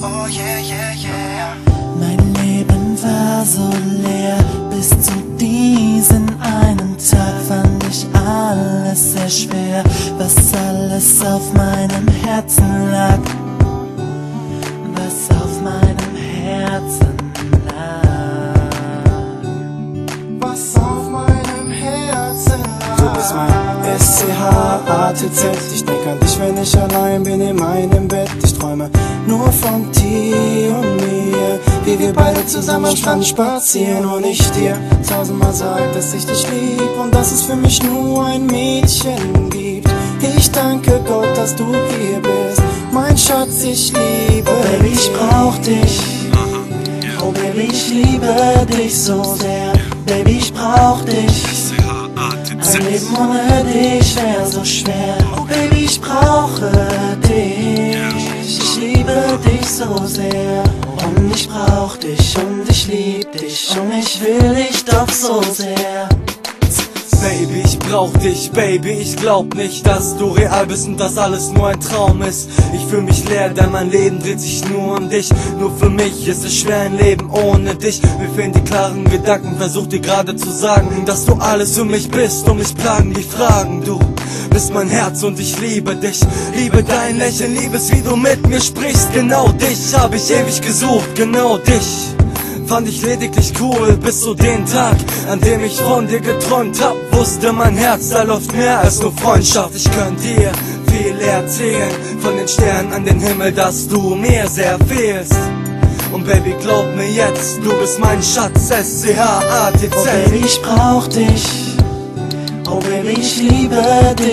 Oh yeah, yeah, yeah. Mein Leben war so leer, bis zu diesem einen Tag fand ich alles sehr schwer, was alles auf meinem Herzen lag, was auf meinem Herzen lag, Was auf meinem Herzen lag. Du bist mein SCH-ATZ. Ich denk an dich, wenn ich allein bin in meinem Bett. Ich träume nur von dir und mir, wie wir beide zusammen am Strand spazieren und ich dir tausendmal sag, dass ich dich lieb und dass es für mich nur ein Mädchen gibt. Ich danke Gott, dass du hier bist, mein Schatz, ich liebe oh Baby, ich brauch dich. Oh Baby, ich liebe dich so sehr. Baby, ich brauch dich. Ein Leben ohne dich wär so schwer. Oh Baby, ich brauche dich. Ich liebe dich so sehr. Und ich brauch dich und ich lieb dich und ich will dich doch so sehr. Baby, ich brauch dich, Baby, ich glaub nicht, dass du real bist und dass alles nur ein Traum ist. Ich fühl mich leer, denn mein Leben dreht sich nur um dich. Nur für mich ist es schwer ein Leben ohne dich. Mir fehlen die klaren Gedanken, versuch dir gerade zu sagen, dass du alles für mich bist und mich plagen die Fragen. Du bist mein Herz und ich liebe dich, liebe dein Lächeln, liebe es, wie du mit mir sprichst. Genau dich hab ich ewig gesucht, genau dich fand ich lediglich cool, bis zu den Tag, an dem ich von dir geträumt hab. Wusste mein Herz, da läuft mehr als nur Freundschaft. Ich könnt dir viel erzählen, von den Sternen an den Himmel, dass du mir sehr fehlst. Und Baby, glaub mir jetzt, du bist mein Schatz, SCH-ATZ. Oh Baby, ich brauch dich. Oh Baby, ich liebe dich.